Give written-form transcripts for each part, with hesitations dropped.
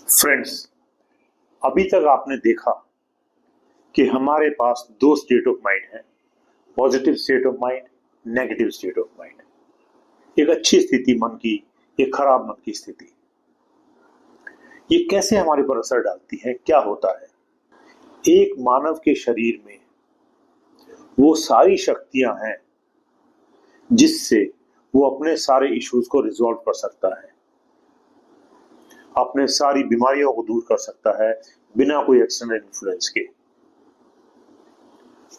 Friends, अभी तक आपने देखा कि हमारे पास दो स्टेट ऑफ माइंड है। Positive state of mind, negative state of mind. एक अच्छी स्थिति मन की, एक खराब मन की स्थिति। ये कैसे हमारे पर असर डालती है, क्या होता है? एक मानव के शरीर में वो सारी शक्तियां हैं जिससे वो अपने सारे इश्यूज को रिजॉल्व कर सकता है, अपने सारी बीमारियों को दूर कर सकता है बिना कोई एक्सटर्नल इन्फ्लुएंस के,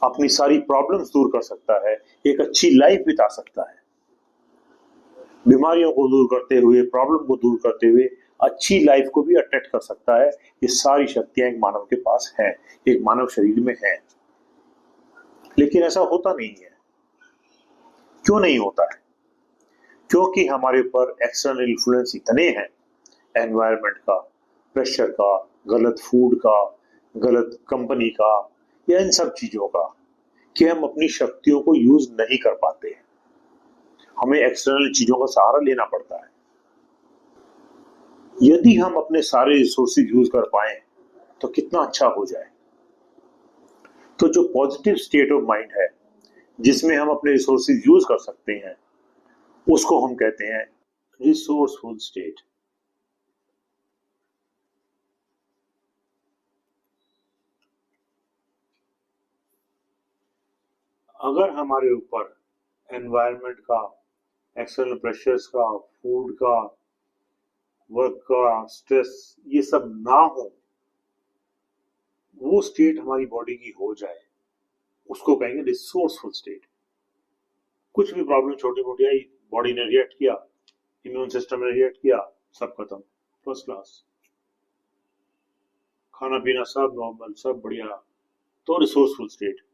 अपनी सारी प्रॉब्लम्स दूर कर सकता है, एक अच्छी लाइफ बिता सकता है। बीमारियों को दूर करते हुए, प्रॉब्लम को दूर करते हुए अच्छी लाइफ को भी अटेक्ट कर सकता है। ये सारी शक्तियां एक मानव के पास हैं, एक मानव शरीर में है। लेकिन ऐसा होता नहीं है। क्यों नहीं होता है? क्योंकि हमारे ऊपर एक्सटर्नल इन्फ्लुएंस इतने हैं, एनवायरनमेंट का, प्रेशर का, गलत फूड का, गलत कंपनी का, या इन सब चीजों का, कि हम अपनी शक्तियों को यूज नहीं कर पाते हैं। हमें एक्सटर्नल चीजों का सहारा लेना पड़ता है। यदि हम अपने सारे रिसोर्सेज यूज कर पाए तो कितना अच्छा हो जाए। तो जो पॉजिटिव स्टेट ऑफ माइंड है, जिसमें हम अपने रिसोर्सेज यूज कर सकते हैं, उसको हम कहते हैं रिसोर्सफुल स्टेट। अगर हमारे ऊपर एनवायरनमेंट का, एक्सटर्नल प्रेशर्स का, फूड का, वर्क का, स्ट्रेस, ये सब ना हो, वो स्टेट हमारी बॉडी की हो जाए, उसको कहेंगे रिसोर्सफुल स्टेट। कुछ भी प्रॉब्लम छोटी मोटी आई, बॉडी ने रिएक्ट किया, इम्यून सिस्टम ने रिएक्ट किया, सब खत्म, फर्स्ट क्लास। खाना पीना सब नॉर्मल, सब बढ़िया। तो resourceful state,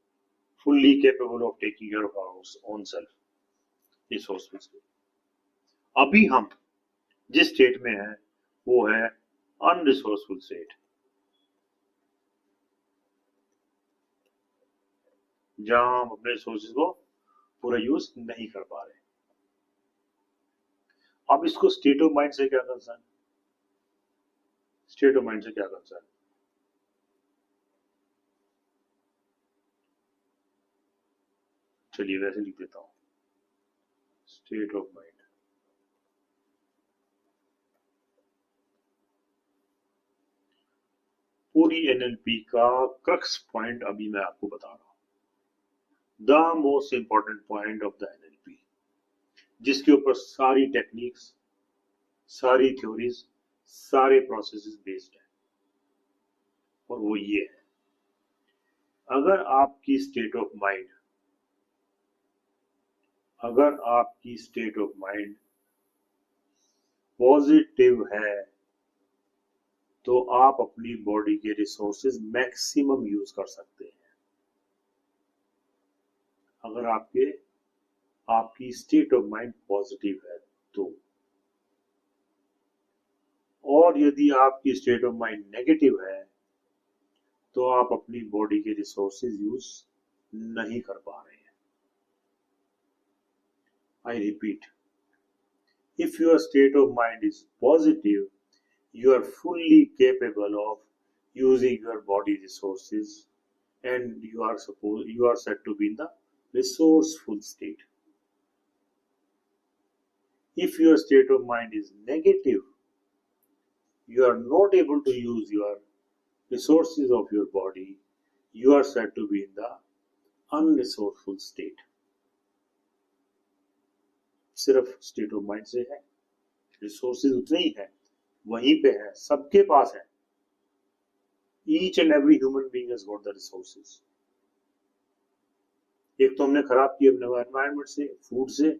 fully capable of taking care of our own self, resourceful state. अभी हम जिस स्टेट में हैं वो है अनरिसोर्सफुल स्टेट, जहां हम अपने रिसोर्सेज को पूरा यूज नहीं कर पा रहे। अब इसको स्टेट ऑफ माइंड से क्या कंसर्न? स्टेट ऑफ माइंड से क्या कंसर्न? चलिए वैसे लिख देता हूं, स्टेट ऑफ माइंड। पूरी एनएलपी का क्रक्स पॉइंट अभी मैं आपको बता रहा हूं, the most important point of the NLP, जिसके ऊपर सारी टेक्निक्स, सारी थ्योरीज, सारे प्रोसेसेस बेस्ड है। और वो ये है, अगर आपकी स्टेट ऑफ माइंड, अगर आपकी स्टेट ऑफ माइंड पॉजिटिव है तो आप अपनी बॉडी के रिसोर्सेज मैक्सिमम यूज कर सकते हैं। अगर आपकी स्टेट ऑफ माइंड पॉजिटिव है तो। और यदि आपकी स्टेट ऑफ माइंड नेगेटिव है तो आप अपनी बॉडी के रिसोर्सेज यूज नहीं कर पा रहे हैं। I repeat, if your state of mind is positive, you are fully capable of using your body resources, and you are said to be in the resourceful state. If your state of mind is negative, you are not able to use your resources of your body, you are said to be in the unresourceful state. सिर्फ state of mind से है, resources उतने ही है, वहीं पे है, सबके पास है। Each and every human being has got the resources. एक तो हमने खराब की अपने एनवायरनमेंट से, फूड से,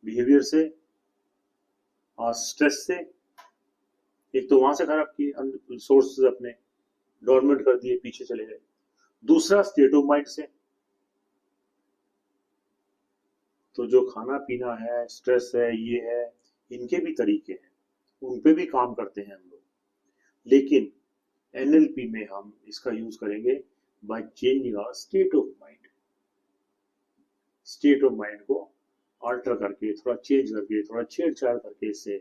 बिहेवियर से, और स्ट्रेस से। एक तो वहां से खराब की, रिसोर्सेज अपने डोरमेंट कर दिए, पीछे चले गए। दूसरा स्टेट ऑफ माइंड से, तो जो खाना पीना है, स्ट्रेस है, ये है, इनके भी तरीके हैं, उन पे भी काम करते हैं हम लोग। लेकिन एनएलपी में हम इसका यूज करेंगे by changing our state of mind. State of mind को अल्टर करके, थोड़ा चेंज करके, थोड़ा छेड़छाड़ करके, इससे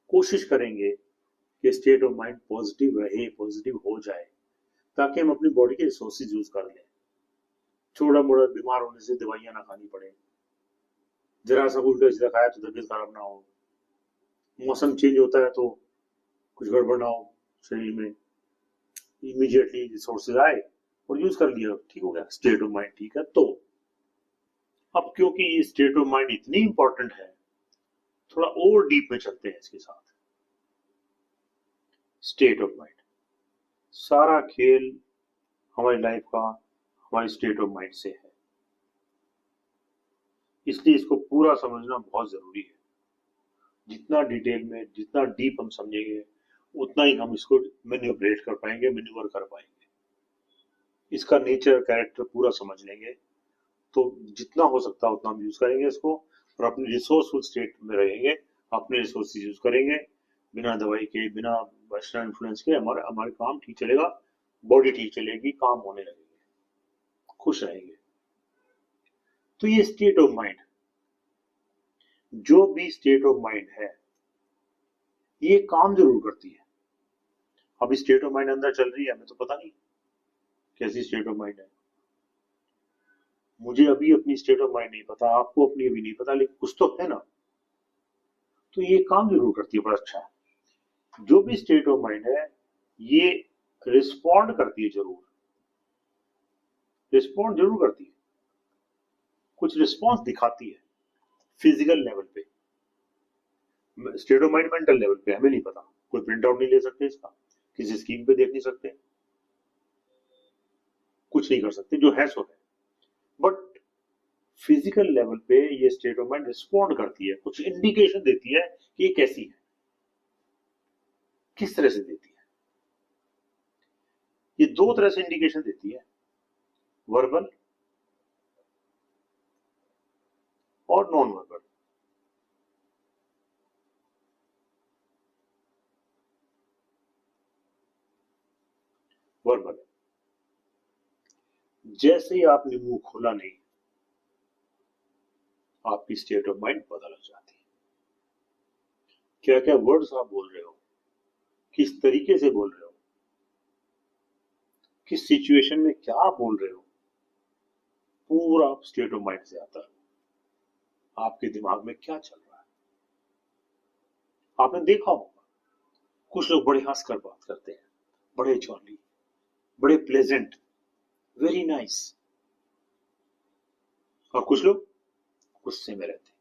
कोशिश करेंगे कि स्टेट ऑफ माइंड पॉजिटिव रहे, पॉजिटिव हो जाए, ताकि हम अपनी बॉडी के रिसोर्सेज यूज कर लें। छोटा मोटा बीमार होने से दवाइयां ना खानी पड़े, जरा सा उल्टा सीधा खाया तो तबीयत खराब ना हो, मौसम चेंज होता है तो कुछ गड़बड़ ना हो शरीर में, इमीडिएटली रिसोर्सेज आए और यूज कर लिया, ठीक हो गया। स्टेट ऑफ माइंड ठीक है। तो अब क्योंकि ये स्टेट ऑफ माइंड इतनी इंपॉर्टेंट है, थोड़ा और डीप में चलते हैं इसके साथ। स्टेट ऑफ माइंड, सारा खेल हमारी लाइफ का हमारी स्टेट ऑफ माइंड से है, इसलिए इसको पूरा समझना बहुत जरूरी है। जितना डिटेल में, जितना डीप हम समझेंगे, उतना ही हम इसको मैन्युपुलेट कर पाएंगे, मैन्यूवर कर पाएंगे, इसका नेचर, कैरेक्टर पूरा समझ लेंगे, तो जितना हो सकता है उतना हम यूज करेंगे इसको, और अपनी रिसोर्सफुल स्टेट में रहेंगे, अपने रिसोर्सेज यूज करेंगे, बिना दवाई के, बिना वेस्टर्न इन्फ्लुएंस के हमारे हमारे काम ठीक चलेगा, बॉडी ठीक चलेगी, काम होने लगेंगे, खुश रहेंगे। तो ये स्टेट ऑफ माइंड, जो भी स्टेट ऑफ माइंड है, ये काम जरूर करती है। अभी स्टेट ऑफ माइंड अंदर चल रही है, हमें तो पता नहीं कैसी स्टेट ऑफ माइंड है, मुझे अभी अपनी स्टेट ऑफ माइंड नहीं पता, आपको अपनी अभी नहीं पता, लेकिन कुछ तो है ना। तो ये काम जरूर करती है, बड़ा अच्छा है। जो भी स्टेट ऑफ माइंड है, ये रिस्पॉन्ड करती है, जरूर रिस्पॉन्ड जरूर करती है, कुछ रिस्पॉन्स दिखाती है फिजिकल लेवल पे। State of mind mental level पे हमें नहीं पता, कोई प्रिंट आउट नहीं ले सकते इसका, किसी स्कीम पे देख नहीं सकते, कुछ नहीं कर सकते, जो है सो है। बट फिजिकल लेवल पे ये स्टेट ऑफ माइंड रिस्पॉन्ड करती है, कुछ इंडिकेशन देती है कि ये कैसी है, किस तरह से देती है। ये दो तरह से इंडिकेशन देती है, वर्बल और नॉन वर्बल। वर्बल, जैसे ही आपने मुंह खोला नहीं, आपकी स्टेट ऑफ माइंड पता लग जाती है, क्या क्या वर्ड्स आप बोल रहे हो, किस तरीके से बोल रहे हो, किस सिचुएशन में क्या बोल रहे हो, पूरा स्टेट ऑफ माइंड से आता है, आपके दिमाग में क्या चल रहा है। आपने देखा होगा, कुछ लोग बड़े हंसकर बात करते हैं, बड़े जॉली, बड़े प्लेजेंट, वेरी नाइस, और कुछ लोग गुस्से में रहते हैं,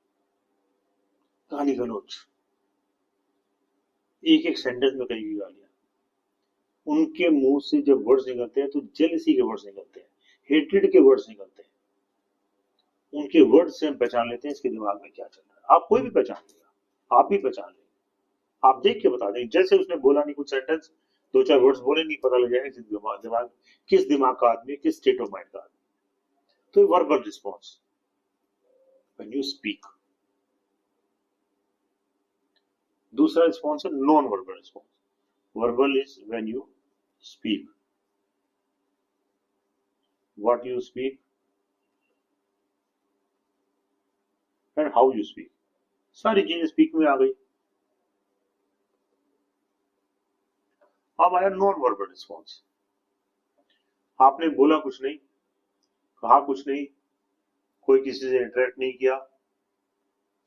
गाली गलौज, एक एक सेंटेंस में कई गालियां। उनके मुंह से जब वर्ड्स निकलते हैं तो जेलसी के वर्ड्स निकलते हैं, हेट्रेड के वर्ड्स निकलते हैं। उनके वर्ड से हम पहचान लेते हैं इसके दिमाग में क्या चल रहा है। आप कोई भी पहचान लेगा, आप भी पहचान लेंगे, आप देख के बता देंगे। जैसे उसने बोला नहीं कुछ सेंटेंस, दो चार वर्ड्स बोले नहीं, पता लग जाएगा किस दिमाग का आदमी, किस स्टेट ऑफ माइंड का आदमी। तो verbal response when you speak. दूसरा रिस्पॉन्स है non verbal response. Verbal is when you speak, what you speak and how you speak, सारी चीजें स्पीक में आ गई। अब आया नॉन वर्बल रिस्पॉन्स। आपने बोला कुछ नहीं, कहा कुछ नहीं, कोई किसी से इंटरेक्ट नहीं किया,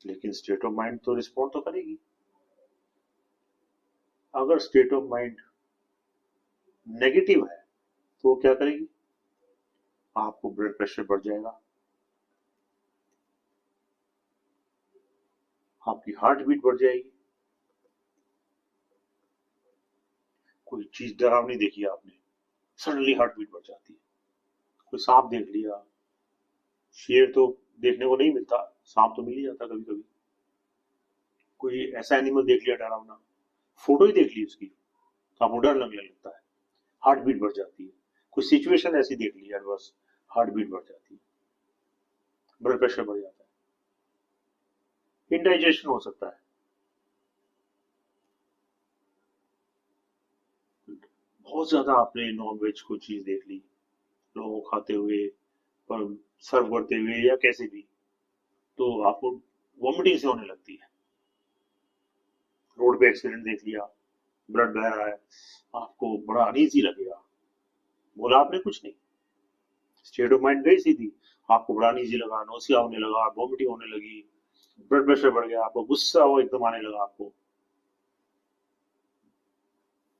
लेकिन स्टेट ऑफ माइंड तो रिस्पॉन्ड तो करेगी। अगर स्टेट ऑफ माइंड नेगेटिव है तो वो क्या करेगी, आपको ब्लड प्रेशर बढ़ जाएगा, आपकी हार्ट बीट बढ़ जाएगी। कोई चीज डरावनी देखी आपने, सडनली हार्ट बीट बढ़ जाती है। कोई सांप देख लिया, शेर तो देखने को नहीं मिलता, सांप तो मिल ही जाता कभी कभी। कोई ऐसा एनिमल देख लिया डरावना, फोटो ही देख ली उसकी, तो आपको डर लगने लगता है, हार्ट बीट बढ़ जाती है। कोई सिचुएशन ऐसी देख ली एडवर्स, हार्ट बीट बढ़ जाती है, ब्लड प्रेशर बढ़ जाता है, इंडाइजेशन हो सकता है। बहुत ज्यादा आपने नॉन वेज कोई चीज देख ली, लोगों को खाते हुए, पर सर्व करते हुए या कैसे भी, तो आपको वॉमिटिंग से होने लगती है। रोड पे एक्सीडेंट देख लिया, ब्लड बह रहा है, आपको बड़ा अनईजी लगेगा। बोला आपने कुछ नहीं, स्टेट ऑफ माइंड गई सीधी। आपको बड़ा अनईजी लगा, नौसिया होने लगा, वॉमिटिंग होने लगी, ब्लड प्रेशर बढ़ गया, आपको गुस्सा वो एकदम आने लगा आपको।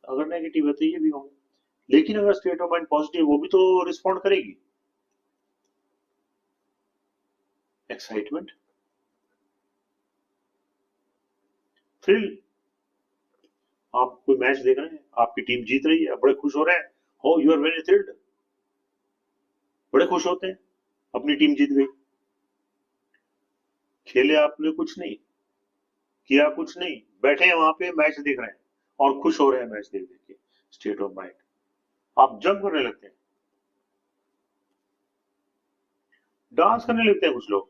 अगर नेगेटिव है तो ये भी होंगे। लेकिन अगर स्टेट ऑफ माइंड पॉजिटिव, वो भी तो रिस्पॉन्ड करेगी। Excitement, thrill. आप कोई मैच देख रहे हैं, आपकी टीम जीत रही है, बड़े खुश हो रहे हैं, हो यू आर वेरी थ्रिल्ड, बड़े खुश होते हैं, अपनी टीम जीत गई। खेले आपने कुछ नहीं किया, कुछ नहीं, बैठे हैं वहां पे मैच देख रहे हैं और खुश हो रहे हैं मैच देख देख के। State of mind. आप जंप करने लगते हैं, डांस करने लगते हैं कुछ लोग,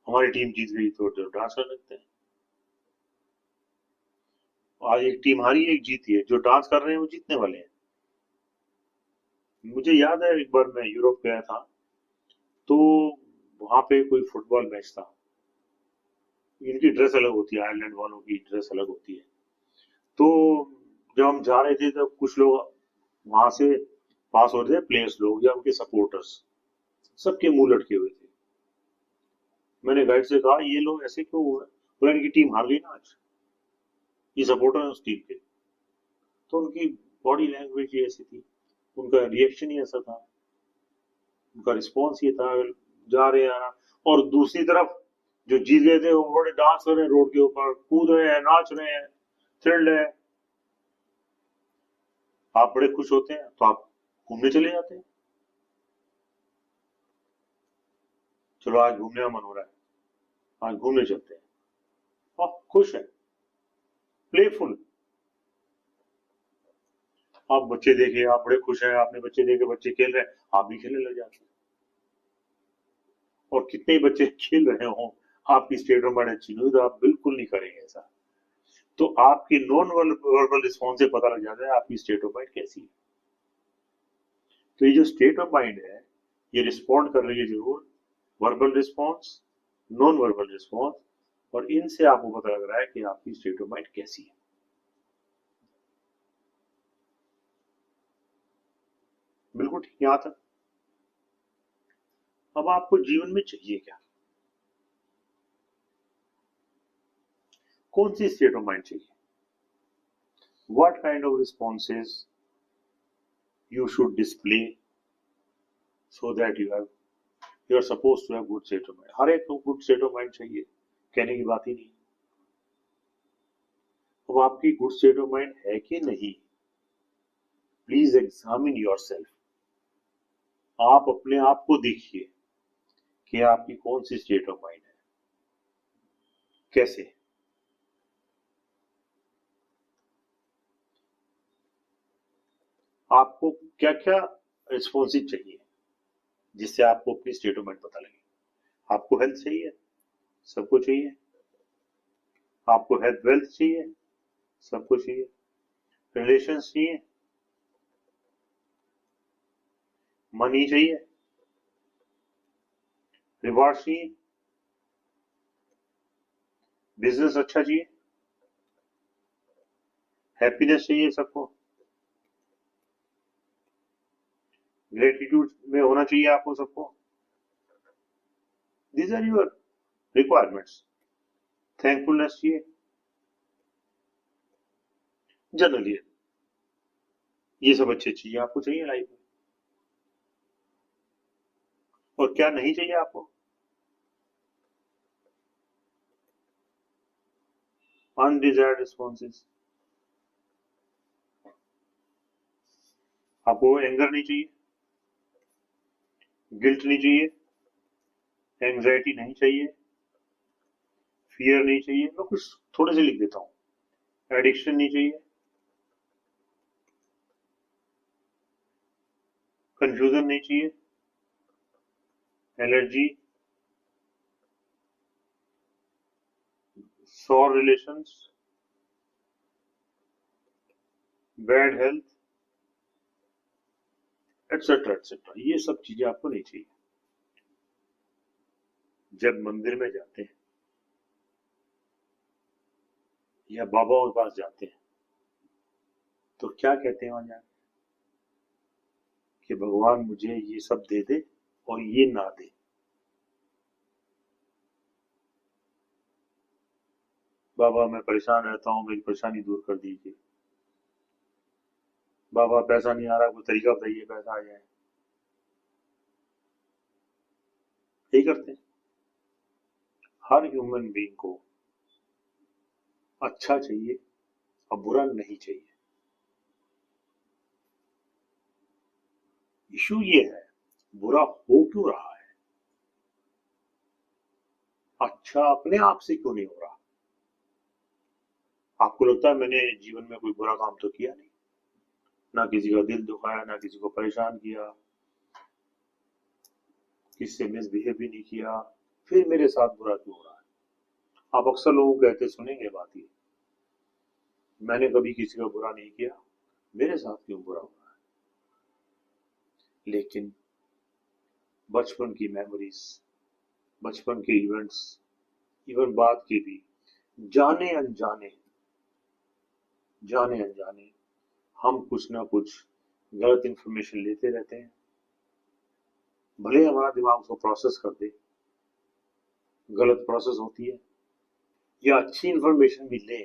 हमारी टीम जीत गई तो जो डांस करने लगते हैं। आज एक टीम हारी है, एक जीती है, जो डांस कर रहे हैं वो जीतने वाले हैं। मुझे याद है एक बार मैं यूरोप गया था, तो वहां पे कोई फुटबॉल मैच था। इनकी ड्रेस अलग होती है, आयरलैंड वालों की ड्रेस अलग होती है। तो जब हम जा रहे थे तो कुछ लोग वहां से पास हो रहे थे, प्लेयर्स लोग या उनके सपोर्टर्स, सबके मुंह लटके हुए थे। मैंने गाइड से कहा ये लोग ऐसे क्यों हुए? बोला इनकी टीम हार गई ना आज, ये सपोर्टर है उस टीम के। तो उनकी बॉडी लैंग्वेज ही ऐसी थी, उनका रिएक्शन ही ऐसा था, उनका रिस्पॉन्स ये था, जा रहे हैं। और दूसरी तरफ जो जीत गए थे वो बड़े डांस कर रहे हैं, रोड के ऊपर कूद रहे हैं, नाच रहे हैं, थ्रिल्ड है। आप बड़े खुश होते हैं तो आप घूमने चले जाते हैं। चलो आज घूमने का मन हो रहा है, आज घूमने चलते हैं। आप खुश हैं, प्लेफुल। आप बच्चे देखे, आप बड़े खुश हैं, आपने बच्चे देखे, बच्चे खेल रहे हैं, आप भी खेलने लग जाते हैं। और कितने ही बच्चे खेल रहे हो, आपकी स्टेट ऑफ माइंड अच्छी नहीं हुई तो आप बिल्कुल नहीं करेंगे ऐसा। तो आपकी नॉन वर्बल रिस्पॉन्स से पता लग जाता है आपकी स्टेट ऑफ माइंड कैसी है। तो ये जो स्टेट ऑफ माइंड है, ये रिस्पॉन्ड कर रही है जरूर, verbal response, non verbal response, और इनसे आपको पता लग रहा है कि आपकी स्टेट ऑफ माइंड कैसी है। बिल्कुल ठीक, यहां तक। अब आपको जीवन में चाहिए क्या? कौन सी स्टेट ऑफ माइंड चाहिए? What kind of responses you should display so that you are supposed to have good state of mind? हर एक को गुड स्टेट ऑफ माइंड चाहिए, कहने की बात ही नहीं। अब आपकी गुड स्टेट ऑफ माइंड है कि नहीं, प्लीज एग्जामिन योरसेल्फ। आप अपने आप को देखिए कि आपकी कौन सी स्टेट ऑफ माइंड है, कैसे। आपको क्या क्या रिस्पॉन्सिव चाहिए जिससे आपको अपनी स्टेट ऑफ माइंड पता लगे। आपको हेल्थ चाहिए, सबको चाहिए। आपको हेल्थ वेल्थ चाहिए, सबको चाहिए। रिलेशंस चाहिए, मनी चाहिए, रिवॉर्ड चाहिए, बिजनेस अच्छा चाहिए, हैप्पीनेस चाहिए सबको, ग्रेटिट्यूड में होना चाहिए आपको सबको। These are your requirements. Thankfulness चाहिए, जनरली ये सब अच्छे चाहिए, आपको चाहिए लाइफ में। और क्या नहीं चाहिए आपको? Undesired responses. आपको एंगर नहीं चाहिए, गिल्ट नहीं चाहिए, एंग्जाइटी नहीं चाहिए, फियर नहीं चाहिए। मैं कुछ थोड़े से लिख देता हूँ। एडिक्शन नहीं चाहिए, कंफ्यूजन नहीं चाहिए, allergy, sour relations, bad health, etcetera etcetera. ये सब चीजें आपको नहीं चाहिए। जब मंदिर में जाते हैं या बाबाओं के पास जाते हैं तो क्या कहते हैं वहां जाके कि भगवान मुझे ये सब दे दे और ये ना दे। बाबा मैं परेशान रहता हूँ, मेरी परेशानी दूर कर दीजिए। बाबा पैसा नहीं आ रहा, कोई तरीका बताइए पैसा आ जाए। यही करते हैं। हर ह्यूमन बीइंग को अच्छा चाहिए और बुरा नहीं चाहिए। इशू ये है बुरा हो क्यों रहा है, अच्छा अपने आप से क्यों नहीं हो रहा। आपको लगता है मैंने जीवन में कोई बुरा काम तो किया नहीं, ना किसी का दिल दुखाया, ना किसी को परेशान किया, किसी से मिसबिहेव भी नहीं किया, फिर मेरे साथ बुरा क्यों हो रहा है। आप अक्सर लोगों को कहते सुनेंगे बात ये, मैंने कभी किसी का बुरा नहीं किया, मेरे साथ क्यों बुरा हो रहा है। लेकिन बचपन की मेमोरीज, बचपन के इवेंट्स, इवन बात की भी जाने अनजाने, जाने अनजाने हम कुछ ना कुछ गलत इंफॉर्मेशन लेते रहते हैं। भले हमारा दिमाग उसको प्रोसेस कर दे, गलत प्रोसेस होती है, या अच्छी इंफॉर्मेशन भी ले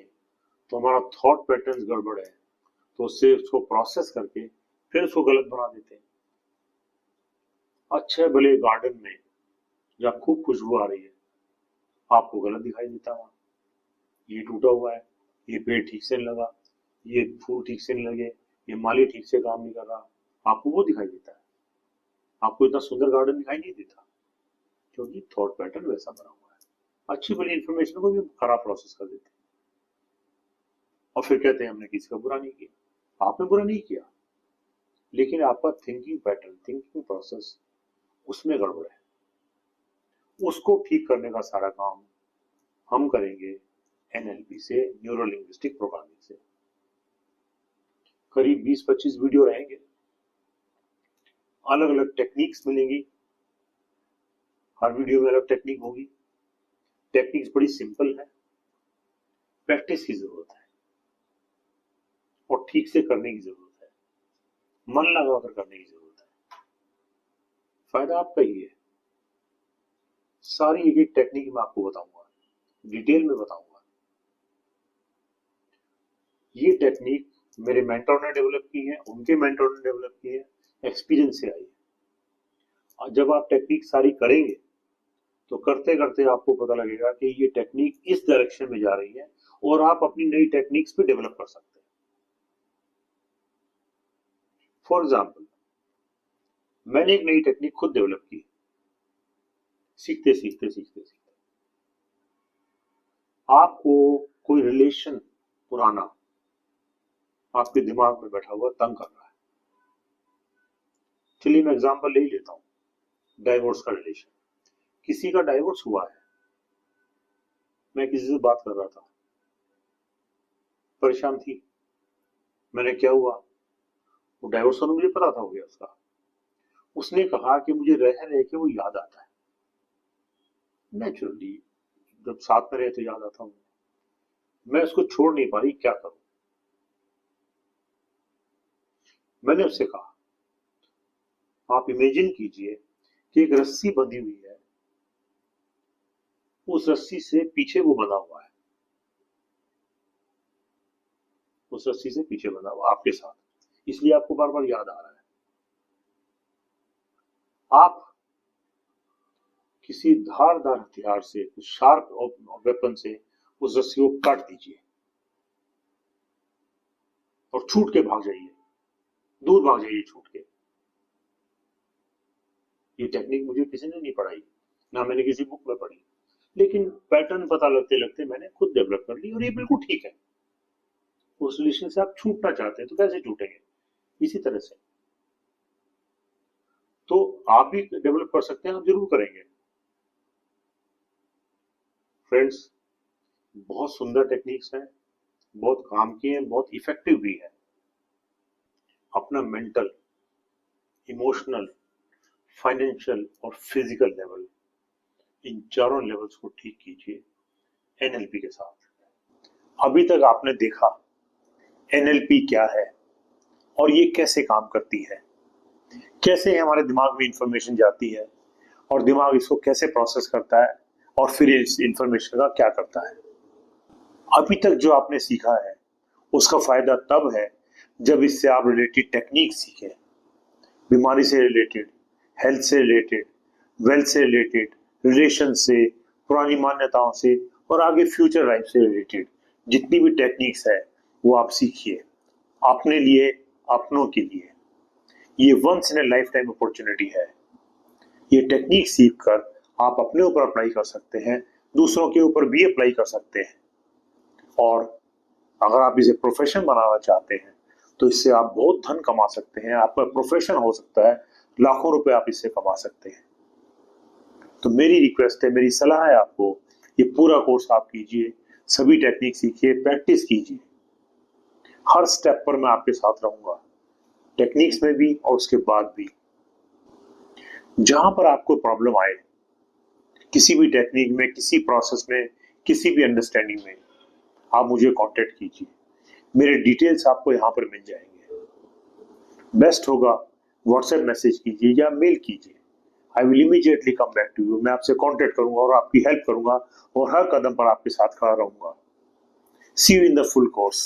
तो हमारा थॉट पैटर्न गड़बड़ है, तो उससे उसको प्रोसेस करके फिर उसको गलत बना देते हैं। अच्छे भले गार्डन में जहाँ खूब खुशबू आ रही है, आपको गलत दिखाई देता है, ये टूटा हुआ है, ये पेड़ ठीक से नहीं लगा, ये फूल ठीक से नहीं लगे, ये माली ठीक से काम नहीं कर रहा, आपको वो दिखाई देता है। आपको इतना सुंदर गार्डन दिखाई नहीं देता, क्योंकि थॉट पैटर्न वैसा बना हुआ है। अच्छी भली इंफॉर्मेशन को भी खराब प्रोसेस कर देते हैं और फिर कहते हैं हमने किसी का बुरा नहीं किया। आपने बुरा नहीं किया, लेकिन आपका थिंकिंग पैटर्न, थिंकिंग प्रोसेस उसमें गड़बड़ है। उसको ठीक करने का सारा काम हम करेंगे एनएलपी से, न्यूरो लिंग्विस्टिक प्रोग्रामिंग से। करीब 20-25 वीडियो रहेंगे, अलग अलग टेक्निक्स मिलेंगी, हर वीडियो में अलग टेक्निक होगी। टेक्निक्स बड़ी सिंपल है, प्रैक्टिस की जरूरत है और ठीक से करने की जरूरत है, मन लगाकर करने की जरूरत है। फायदा आपका ही है। सारी एक एक टेक्निक मैं आपको बताऊंगा, डिटेल में बताऊंगा। ये टेक्निक मेरे मेंटर ने डेवलप की है, उनके मेंटर ने डेवलप की है, एक्सपीरियंस से आई है। और जब आप टेक्निक सारी करेंगे तो करते करते आपको पता लगेगा कि ये टेक्निक इस डायरेक्शन में जा रही है और आप अपनी नई टेक्निक्स भी डेवलप कर सकते हैं। फॉर एग्जाम्पल, मैंने एक नई टेक्निक खुद डेवलप की, सीखते सीखते सीखते सीखते। आपको कोई रिलेशन पुराना आपके दिमाग में बैठा हुआ तंग कर रहा है। चलिए मैं एग्जाम्पल ले ही लेता हूं, डाइवोर्स का रिलेशन। किसी का डाइवोर्स हुआ है, मैं किसी से बात कर रहा था, परेशान थी। मैंने क्या हुआ, वो डाइवोर्स होना मुझे पता था हो गया उसका। उसने कहा कि मुझे रह रह के वो याद आता है। नेचुरली जब साथ में रहे तो याद आता हूँ, मैं उसको छोड़ नहीं पा रही, क्या करूं। मैंने उससे कहा आप इमेजिन कीजिए कि एक रस्सी बंधी हुई है, उस रस्सी से पीछे वो बंधा हुआ है, उस रस्सी से पीछे बंधा हुआ आपके साथ, इसलिए आपको बार बार याद आ रहा है। आप किसी धारदार हथियार से, शार्प वेपन से उस रस्सी को काट दीजिए और छूट के भाग जाइए, दूर भाग जाइए छूट के। ये टेक्निक मुझे किसी ने नहीं पढ़ाई, ना मैंने किसी बुक में पढ़ी, लेकिन पैटर्न पता लगते लगते मैंने खुद डेवलप कर ली और ये बिल्कुल ठीक है। उस रिलेशन से आप छूटना चाहते हैं तो कैसे छूटेंगे, इसी तरह से। तो आप भी डेवलप कर सकते हैं, आप जरूर करेंगे। फ्रेंड्स, बहुत सुंदर टेक्निक्स हैं, बहुत काम की हैं, बहुत इफेक्टिव भी है। अपना मेंटल, इमोशनल, फाइनेंशियल और फिजिकल लेवल, इन चारों लेवल्स को ठीक कीजिए एनएलपी के साथ। अभी तक आपने देखा एनएलपी क्या है, और ये कैसे काम करती है, कैसे हमारे दिमाग में इंफॉर्मेशन जाती है और दिमाग इसको कैसे प्रोसेस करता है और फिर इस इंफॉर्मेशन का क्या करता है। अभी तक जो आपने सीखा है उसका फायदा तब है जब इससे आप रिलेटेड टेक्निक सीखें, बीमारी से रिलेटेड, हेल्थ से रिलेटेड, वेल्थ से रिलेटेड, रिलेशन से, पुरानी मान्यताओं से और आगे फ्यूचर लाइफ से रिलेटेड जितनी भी टेक्निक्स है वो आप सीखिए अपने लिए, अपनों के लिए। ये once in a lifetime opportunity है। ये टेक्निक सीख कर आप अपने ऊपर अप्लाई कर सकते हैं, दूसरों के ऊपर भी अप्लाई कर सकते हैं। और अगर आप इसे प्रोफेशन बनाना चाहते हैं तो इससे आप बहुत धन कमा सकते हैं। आपका प्रोफेशन हो सकता है, लाखों रुपए आप इससे कमा सकते हैं। तो मेरी रिक्वेस्ट है, मेरी सलाह है आपको, ये पूरा कोर्स आप कीजिए, सभी टेक्निक सीखिए, प्रैक्टिस कीजिए। हर स्टेप पर मैं आपके साथ रहूंगा, टेक्निक्स में भी और उसके बाद भी। जहां पर आपको प्रॉब्लम आए, किसी भी टेक्निक में, किसी प्रोसेस में, किसी भी अंडरस्टैंडिंग में, आप मुझे कांटेक्ट कीजिए। मेरे डिटेल्स आपको यहाँ पर मिल जाएंगे। बेस्ट होगा व्हाट्सएप मैसेज कीजिए या मेल कीजिए। I will immediately come back to you. मैं आपसे कांटेक्ट करूंगा और आपकी हेल्प करूंगा और हर कदम पर आपके साथ खड़ा रहूंगा। See you in the full course.